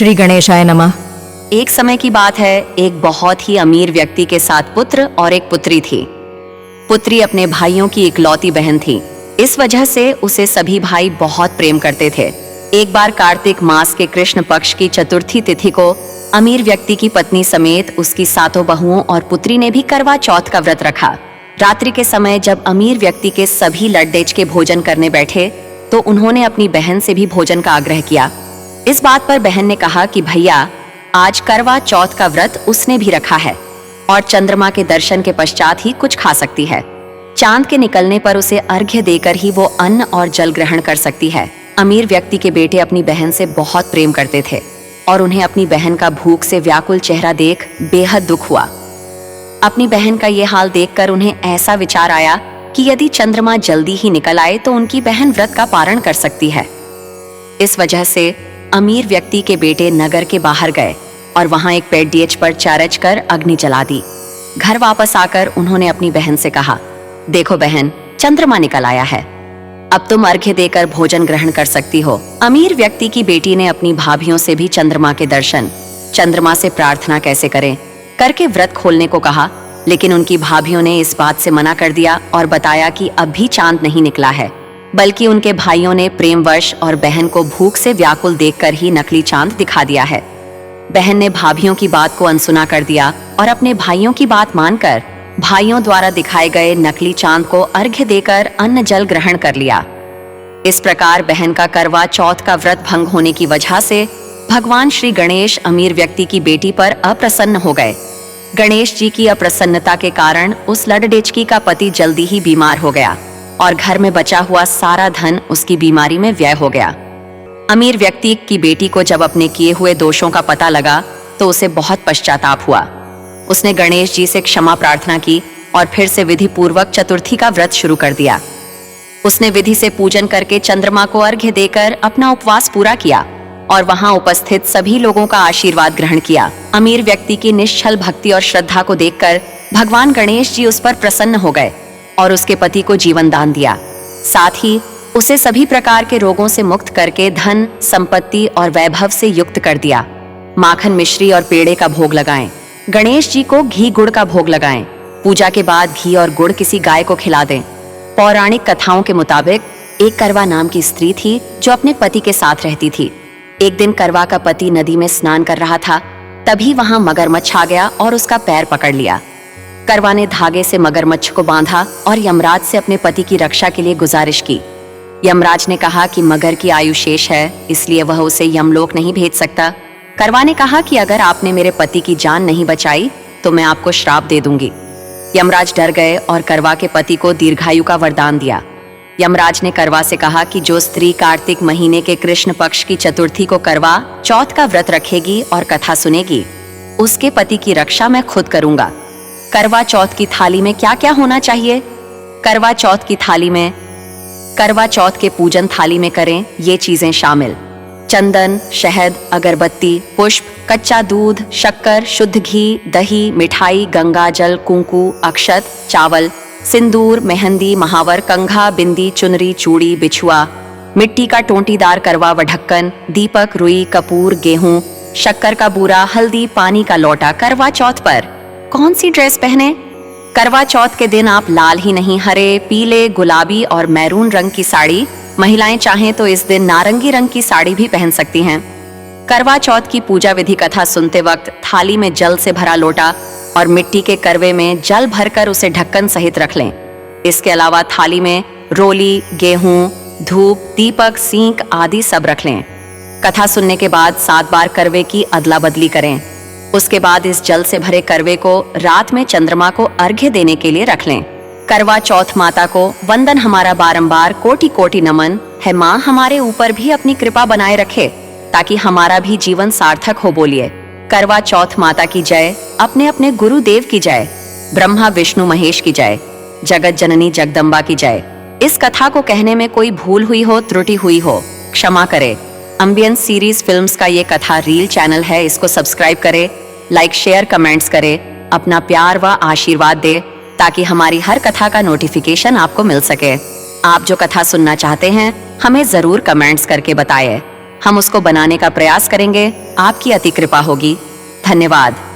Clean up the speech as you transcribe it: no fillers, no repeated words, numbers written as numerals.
श्री गणेशाय नमः। एक समय की बात है, एक बहुत ही अमीर व्यक्ति के 7 पुत्र और एक पुत्री थी। पुत्री अपने भाइयों की इकलौती बहन थी। इस वजह से उसे सभी भाई बहुत प्रेम करते थे। एक बार कार्तिक मास के कृष्ण पक्ष की चतुर्थी तिथि को अमीर व्यक्ति की पत्नी समेत उसकी 7 बहुओं और पुत्री ने भी करवा चौथ का व्रत रखा। रात्रि के समय जब अमीर व्यक्ति के सभी लड्डेज के भोजन करने बैठे तो उन्होंने अपनी बहन से भी भोजन का आग्रह किया। इस बात पर बहन ने कहा कि भैया, आज करवा चौथ का व्रत उसने भी रखा है और चंद्रमा के दर्शन के पश्चात ही कुछ खा सकती है। चांद के निकलने पर उसे अर्घ्य देकर ही वो अन्न और जल ग्रहण कर सकती है। अमीर व्यक्ति के बेटे अपनी बहन से बहुत प्रेम करते थे और उन्हें अपनी बहन का भूख से व्याकुल चेहरा देख बेहद दुख हुआ। अपनी बहन का ये हाल देखकर उन्हें ऐसा विचार आया कि यदि चंद्रमा जल्दी ही निकल आए तो उनकी बहन व्रत का पारण कर सकती है। इस वजह से अमीर व्यक्ति के बेटे नगर के बाहर गए और वहां एक पेड़ पर चारज कर अग्नि जला दी। घर वापस आकर उन्होंने अपनी बहन से कहा, देखो बहन, चंद्रमा निकल आया है, अब तुम अर्घ्य देकर भोजन ग्रहण कर सकती हो। अमीर व्यक्ति की बेटी ने अपनी भाभियों से भी चंद्रमा के दर्शन, चंद्रमा से प्रार्थना कैसे करें करके व्रत खोलने को कहा, लेकिन उनकी भाभियों ने इस बात से मना कर दिया और बताया कि अब भी चांद नहीं निकला है, बल्कि उनके भाइयों ने प्रेमवश और बहन को भूख से व्याकुल देखकर ही नकली चांद दिखा दिया है। बहन ने भाभियों की बात को अनसुना कर दिया और अपने भाइयों की बात मानकर भाइयों द्वारा दिखाए गए नकली चांद को अर्घ्य देकर अन्न जल ग्रहण कर लिया। इस प्रकार बहन का करवा चौथ का व्रत भंग होने की वजह से भगवान श्री गणेश अमीर व्यक्ति की बेटी पर अप्रसन्न हो गए। गणेश जी की अप्रसन्नता के कारण उस लड़डेचकी का पति जल्दी ही बीमार हो गया और घर में बचा हुआ सारा धन उसकी बीमारी में व्यय हो गया। अमीर व्यक्ति की बेटी को जब अपने किए हुए दोषों का पता लगा तो उसे बहुत पश्चाताप हुआ। उसने गणेश जी से क्षमा प्रार्थना की और फिर से विधि पूर्वक चतुर्थी का व्रत शुरू कर दिया। उसने विधि से पूजन करके चंद्रमा को अर्घ्य देकर अपना उपवास पूरा किया और वहां उपस्थित सभी लोगों का आशीर्वाद ग्रहण किया। अमीर व्यक्ति की निश्चल भक्ति और श्रद्धा को देखकर भगवान गणेश जी उस पर प्रसन्न हो गए और उसके पति को जीवन दान दिया। साथ ही उसे सभी प्रकार के रोगों से मुक्त करके धन, संपत्ति और वैभव से युक्त कर दिया। माखन, मिश्री और पेड़े का भोग लगाएं। गणेश जी को घी गुड़ का भोग लगाएं। पूजा के बाद घी और गुड़ किसी गाय को खिला दें। पौराणिक कथाओं के मुताबिक एक करवा नाम की स्त्री थी जो अपने पति के साथ रहती थी। एक दिन करवा का पति नदी में स्नान कर रहा था, तभी वहां मगरमच्छ आ गया और उसका पैर पकड़ लिया। करवा ने धागे से मगरमच्छ को बांधा और यमराज से अपने पति की रक्षा के लिए गुजारिश की। यमराज ने कहा कि मगर की आयु शेष है, इसलिए वह उसे यमलोक नहीं भेज सकता। करवा ने कहा कि अगर आपने मेरे पति की जान नहीं बचाई तो मैं आपको श्राप दे दूंगी। यमराज डर गए और करवा के पति को दीर्घायु का वरदान दिया। यमराज ने करवा से कहा कि जो स्त्री कार्तिक महीने के कृष्ण पक्ष की चतुर्थी को करवा चौथ का व्रत रखेगी और कथा सुनेगी, उसके पति की रक्षा मैं खुद करूंगा। करवा चौथ की थाली में क्या क्या होना चाहिए? करवा चौथ की थाली में, करवा चौथ के पूजन थाली में करें ये चीजें शामिल: चंदन, शहद, अगरबत्ती, पुष्प, कच्चा दूध, शक्कर, शुद्ध घी, दही, मिठाई, गंगा जल, कुंकू, अक्षत, चावल, सिंदूर, मेहंदी, महावर, कंघा, बिंदी, चुनरी, चूड़ी, बिछुआ, मिट्टी का टोंटीदार करवा व ढक्कन, दीपक, रुई, कपूर, गेहूं, शक्कर का बूरा, हल्दी, पानी का लोटा। करवा चौथ पर कौन सी ड्रेस पहने? करवा चौथ के दिन आप लाल ही नहीं, हरे, पीले, गुलाबी और मैरून रंग की साड़ी, महिलाएं चाहें तो इस दिन नारंगी रंग की साड़ी भी पहन सकती हैं। करवा चौथ की पूजा विधि कथा सुनते वक्त थाली में जल से भरा लोटा और मिट्टी के करवे में जल भरकर उसे ढक्कन सहित रख लें। इसके अलावा थाली में रोली, गेहूं, धूप, दीपक, सींक आदि सब रख लें। कथा सुनने के बाद 7 बार करवे की अदला बदली करें। उसके बाद इस जल से भरे करवे को रात में चंद्रमा को अर्घ्य देने के लिए रख लें। करवा चौथ माता को वंदन हमारा बारंबार कोटि कोटि नमन है। माँ हमारे ऊपर भी अपनी कृपा बनाए रखे ताकि हमारा भी जीवन सार्थक हो। बोलिए करवा चौथ माता की जय। अपने अपने गुरुदेव की जय। ब्रह्मा विष्णु महेश की जय। जगत जननी जगदम्बा की जय। इस कथा को कहने में कोई भूल हुई हो, त्रुटि हुई हो, क्षमा करे। एम्बियंस सीरीज फिल्म्स का ये कथा रील चैनल है, इसको सब्सक्राइब करे, लाइक, शेयर, कमेंट्स करे, अपना प्यार व आशीर्वाद दे ताकि हमारी हर कथा का नोटिफिकेशन आपको मिल सके। आप जो कथा सुनना चाहते हैं हमें जरूर कमेंट्स करके बताएं। हम उसको बनाने का प्रयास करेंगे। आपकी अति कृपा होगी। धन्यवाद।